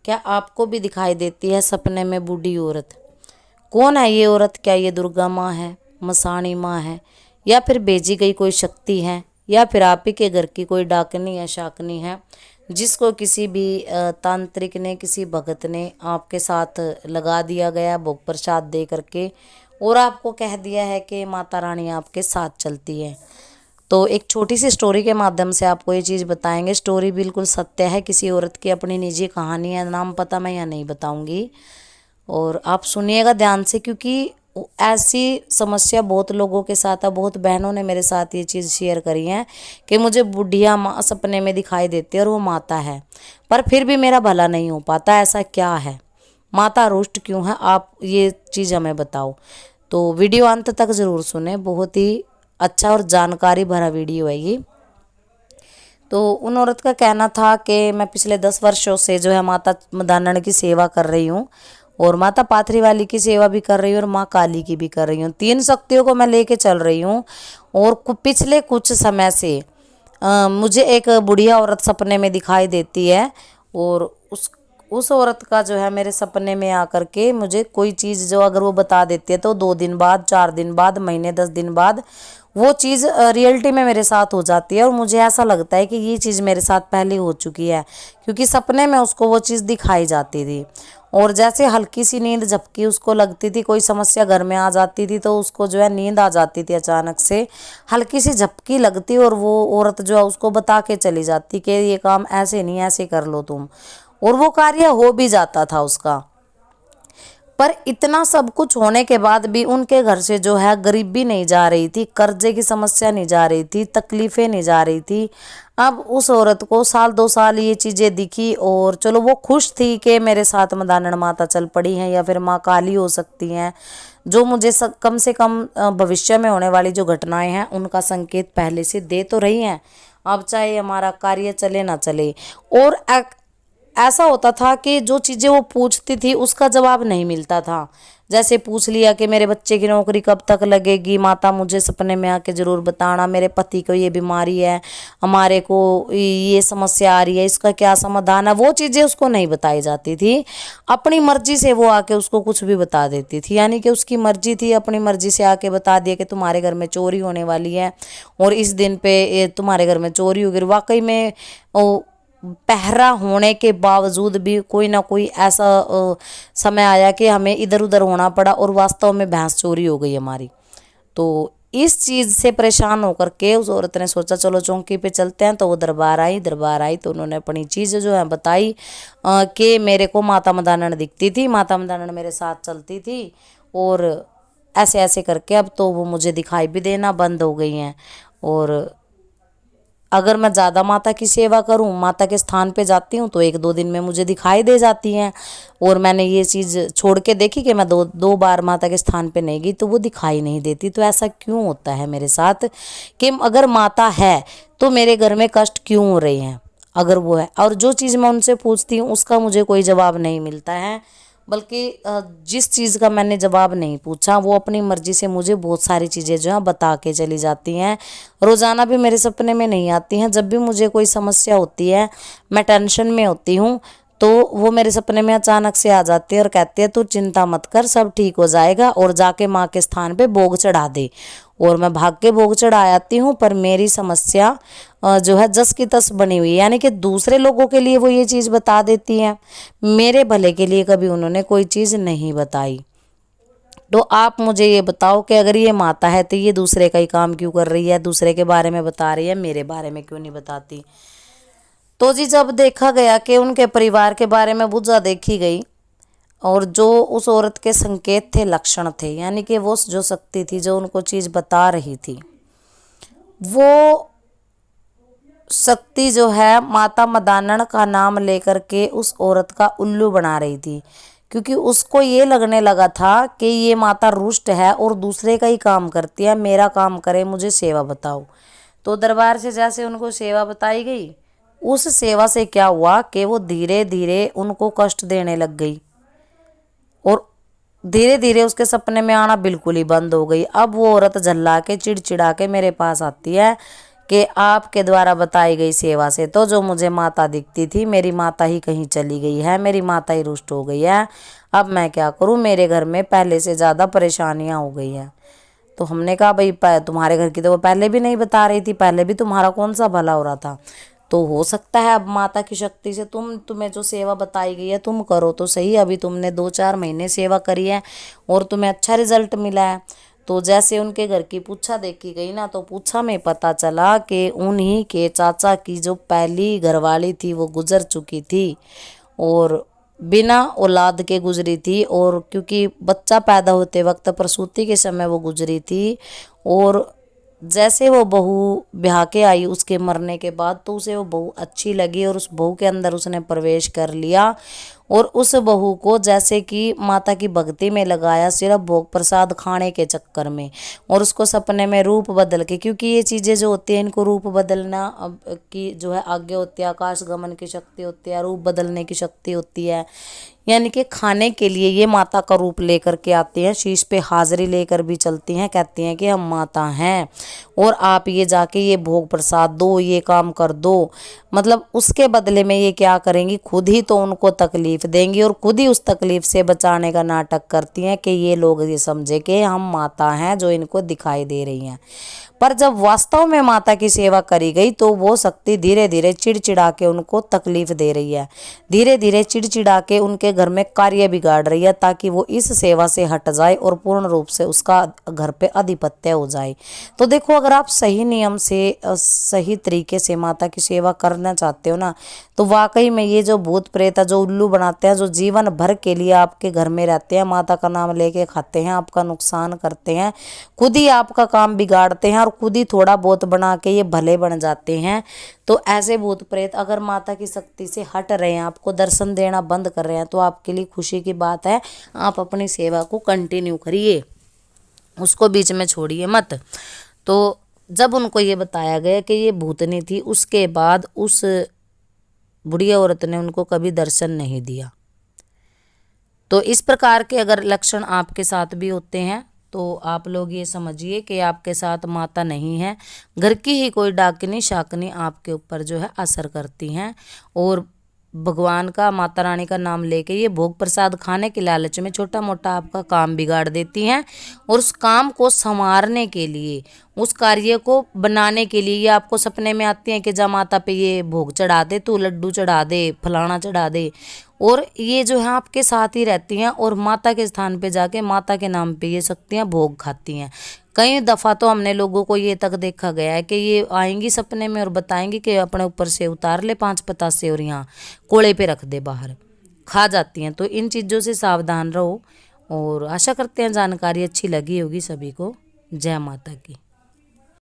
क्या आपको भी दिखाई देती है सपने में बूढ़ी औरत? कौन है ये औरत? क्या ये दुर्गा माँ है, मसाणी माँ है, या फिर भेजी गई कोई शक्ति है, या फिर आप ही के घर की कोई डाकनी या शाकनी है जिसको किसी भी तांत्रिक ने, किसी भगत ने आपके साथ लगा दिया गया भोग प्रसाद दे करके, और आपको कह दिया है कि माता रानी आपके साथ चलती है। तो एक छोटी सी स्टोरी के माध्यम से आपको ये चीज़ बताएंगे। स्टोरी बिल्कुल सत्य है, किसी औरत की अपनी निजी कहानी है, नाम पता मैं यहाँ नहीं बताऊंगी, और आप सुनिएगा ध्यान से, क्योंकि ऐसी समस्या बहुत लोगों के साथ है। बहुत बहनों ने मेरे साथ ये चीज़ शेयर करी है कि मुझे बुढ़िया माँ सपने में दिखाई देती है और वो माता है, पर फिर भी मेरा भला नहीं हो पाता। ऐसा क्या है? माता रुष्ट क्यों है? आप ये चीज़ हमें बताओ। तो वीडियो अंत तक ज़रूर सुने, बहुत ही अच्छा और जानकारी भरा वीडियो है ये। तो उन औरत का कहना था कि मैं पिछले 10 वर्षों से जो है माता मदानन की सेवा कर रही हूँ, और माता पाथरी वाली की सेवा भी कर रही हूँ, और माँ काली की भी कर रही हूँ। 3 शक्तियों को मैं लेके चल रही हूँ। और पिछले कुछ समय से मुझे एक बुढ़िया औरत सपने में दिखाई देती है, और उस औरत का जो है मेरे सपने में आकर के मुझे कोई चीज़ जो अगर वो बता देती है तो 2 दिन बाद, 4 दिन बाद, महीने 10 दिन बाद वो चीज़ रियलिटी में मेरे साथ हो जाती है। और मुझे ऐसा लगता है कि ये चीज़ मेरे साथ पहले हो चुकी है, क्योंकि सपने में उसको वो चीज़ दिखाई जाती थी। और जैसे हल्की सी नींद झपकी उसको लगती थी, कोई समस्या घर में आ जाती थी तो उसको जो है नींद आ जाती थी, अचानक से हल्की सी झपकी लगती, और वो औरत जो है उसको बता के चली जाती कि ये काम ऐसे नहीं, ऐसे कर लो तुम, और वो कार्य हो भी जाता था उसका। पर इतना सब कुछ होने के बाद भी उनके घर से जो है गरीबी नहीं जा रही थी, कर्जे की समस्या नहीं जा रही थी, तकलीफें नहीं जा रही थी। अब उस औरत को 1-2 साल ये चीज़ें दिखी, और चलो वो खुश थी कि मेरे साथ मदानन माता चल पड़ी हैं, या फिर माँ काली हो सकती हैं, जो मुझे कम से कम भविष्य में होने वाली जो घटनाएं हैं उनका संकेत पहले से दे तो रही हैं। अब चाहे हमारा कार्य चले ना चले। और ऐसा होता था कि जो चीज़ें वो पूछती थी उसका जवाब नहीं मिलता था। जैसे पूछ लिया कि मेरे बच्चे की नौकरी कब तक लगेगी, माता मुझे सपने में आके ज़रूर बताना, मेरे पति को ये बीमारी है, हमारे को ये समस्या आ रही है, इसका क्या समाधान है, वो चीज़ें उसको नहीं बताई जाती थी। अपनी मर्जी से वो आके उसको कुछ भी बता देती थी, यानी कि उसकी मर्जी थी, अपनी मर्जी से आके बता दिया कि तुम्हारे घर में चोरी होने वाली है, और इस दिन पे तुम्हारे घर में चोरी होगी। वाकई में पहरा होने के बावजूद भी कोई ना कोई ऐसा समय आया कि हमें इधर उधर होना पड़ा, और वास्तव में भैंस चोरी हो गई हमारी। तो इस चीज़ से परेशान होकर के उस औरत ने सोचा चलो चौकी पे चलते हैं। तो वो दरबार आई तो उन्होंने अपनी चीज़ जो है बताई कि मेरे को माता मदानन दिखती थी, माता मदानन मेरे साथ चलती थी, और ऐसे ऐसे करके अब तो वो मुझे दिखाई भी देना बंद हो गई हैं। और अगर मैं ज़्यादा माता की सेवा करूं, माता के स्थान पे जाती हूं, तो 1-2 दिन में मुझे दिखाई दे जाती हैं। और मैंने ये चीज़ छोड़ के देखी कि मैं दो बार माता के स्थान पे नहीं गई तो वो दिखाई नहीं देती। तो ऐसा क्यों होता है मेरे साथ कि अगर माता है तो मेरे घर में कष्ट क्यों हो रहे हैं? अगर वो है, और जो चीज़ मैं उनसे पूछती हूँ उसका मुझे कोई जवाब नहीं मिलता है, बल्कि जिस चीज़ का मैंने जवाब नहीं पूछा वो अपनी मर्जी से मुझे बहुत सारी चीज़ें जो है बता के चली जाती हैं। रोज़ाना भी मेरे सपने में नहीं आती हैं। जब भी मुझे कोई समस्या होती है, मैं टेंशन में होती हूँ, तो वो मेरे सपने में अचानक से आ जाती है और कहती है तू चिंता मत कर, सब ठीक हो जाएगा, और जाके माँ के स्थान पे भोग चढ़ा दे। और मैं भाग के भोग चढ़ा आती हूँ, पर मेरी समस्या जो है जस की तस बनी हुई है। यानी कि दूसरे लोगों के लिए वो ये चीज़ बता देती हैं, मेरे भले के लिए कभी उन्होंने कोई चीज़ नहीं बताई। तो आप मुझे ये बताओ कि अगर ये माता है तो ये दूसरे का ही काम क्यों कर रही है, दूसरे के बारे में बता रही है, मेरे बारे में क्यों नहीं बताती? तो जी जब देखा गया कि उनके परिवार के बारे में बुझा देखी गई, और जो उस औरत के संकेत थे, लक्षण थे, यानी कि वो जो शक्ति थी जो उनको चीज़ बता रही थी, वो शक्ति जो है माता मदानन का नाम लेकर के उस औरत का उल्लू बना रही थी। क्योंकि उसको ये लगने लगा था कि ये माता रुष्ट है और दूसरे का ही काम करती है, मेरा काम करे, मुझे सेवा बताओ। तो दरबार से जैसे उनको सेवा बताई गई, उस सेवा से क्या हुआ कि वो धीरे धीरे उनको कष्ट देने लग गई, और धीरे धीरे उसके सपने में आना बिल्कुल ही बंद हो गई। अब वो औरत झल्ला के चिड़चिड़ा के मेरे पास आती है कि आपके द्वारा बताई गई सेवा से तो जो मुझे माता दिखती थी, मेरी माता ही कहीं चली गई है, मेरी माता ही रुष्ट हो गई है। अब मैं क्या करूं, मेरे घर में पहले से ज़्यादा परेशानियां हो गई हैं। तो हमने कहा भाई तुम्हारे घर की तो वो पहले भी नहीं बता रही थी, पहले भी तुम्हारा कौन सा भला हो रहा था। तो हो सकता है अब माता की शक्ति से तुम्हें जो सेवा बताई गई है तुम करो तो सही। अभी तुमने 2-4 महीने सेवा करी है और तुम्हें अच्छा रिजल्ट मिला है। तो जैसे उनके घर की पूछा देखी गई ना, तो पूछा में पता चला कि उन्हीं के चाचा की जो पहली घरवाली थी वो गुजर चुकी थी और बिना औलाद के गुजरी थी। और क्योंकि बच्चा पैदा होते वक्त प्रसूति के समय वो गुजरी थी, और जैसे वो बहू ब्याह के आई उसके मरने के बाद, तो उसे वो बहू अच्छी लगी और उस बहू के अंदर उसने प्रवेश कर लिया और उस बहू को जैसे कि माता की भक्ति में लगाया, सिर्फ भोग प्रसाद खाने के चक्कर में। और उसको सपने में रूप बदल के, क्योंकि ये चीज़ें जो होती हैं इनको रूप बदलना अब की जो है आगे होती है, आकाश गमन की शक्ति होती है, रूप बदलने की शक्ति होती है। यानी कि खाने के लिए ये माता का रूप लेकर के आती हैं, शीश पे हाजिरी लेकर भी चलती हैं, कहती हैं कि हम माता हैं और आप ये जाके ये भोग प्रसाद दो, ये काम कर दो। मतलब उसके बदले में ये क्या करेंगी, खुद ही तो उनको तकलीफ देंगी और खुद ही उस तकलीफ से बचाने का नाटक करती हैं कि ये लोग ये समझे कि हम माता हैं जो इनको दिखाई दे रही हैं। पर जब वास्तव में माता की सेवा करी गई तो वो शक्ति धीरे धीरे चिड़चिड़ा के उनको तकलीफ दे रही है, धीरे धीरे चिड़चिड़ा के उनके घर में कार्य बिगाड़ रही है, ताकि वो इस सेवा से हट जाए और पूर्ण रूप से उसका घर पे आधिपत्य हो जाए। तो देखो, अगर आप सही नियम से सही तरीके से माता की सेवा करना चाहते हो ना, तो वाकई में ये जो भूत प्रेत है, जो उल्लू बनाते हैं, जो जीवन भर के लिए आपके घर में रहते हैं, माता का नाम लेके खाते हैं, आपका नुकसान करते हैं, खुद ही आपका काम बिगाड़ते हैं और खुद ही थोड़ा बहुत बना के ये भले बन जाते हैं। तो ऐसे भूत प्रेत अगर माता की शक्ति से हट रहे हैं, आपको दर्शन देना बंद कर रहे हैं, तो आपके लिए खुशी की बात है। आप अपनी सेवा को कंटिन्यू करिए, उसको बीच में छोड़िए मत। तो जब उनको ये बताया गया कि ये भूतनी थी, उसके बाद उस बुढ़िया औरत ने उनको कभी दर्शन नहीं दिया। तो इस प्रकार के अगर लक्षण आपके साथ भी होते हैं तो आप लोग ये समझिए कि आपके साथ माता नहीं है, घर की ही कोई डाकिनी शाकिनी आपके ऊपर जो है असर करती हैं और भगवान का, माता रानी का नाम लेके ये भोग प्रसाद खाने के लालच में छोटा मोटा आपका काम बिगाड़ देती हैं। और उस काम को संवारने के लिए, उस कार्य को बनाने के लिए ये आपको सपने में आती हैं कि जा माता पे ये भोग चढ़ा दे, तू लड्डू चढ़ा दे, फलाना चढ़ा दे। और ये जो है आपके साथ ही रहती हैं और माता के स्थान पे जाके माता के नाम पे ये शक्तियाँ भोग खाती हैं। कई दफ़ा तो हमने लोगों को ये तक देखा गया है कि ये आएंगी सपने में और बताएंगी कि अपने ऊपर से उतार ले 5 पतासे और यहाँ कोड़े पे रख दे, बाहर खा जाती हैं। तो इन चीज़ों से सावधान रहो और आशा करते हैं जानकारी अच्छी लगी होगी सभी को। जय माता की।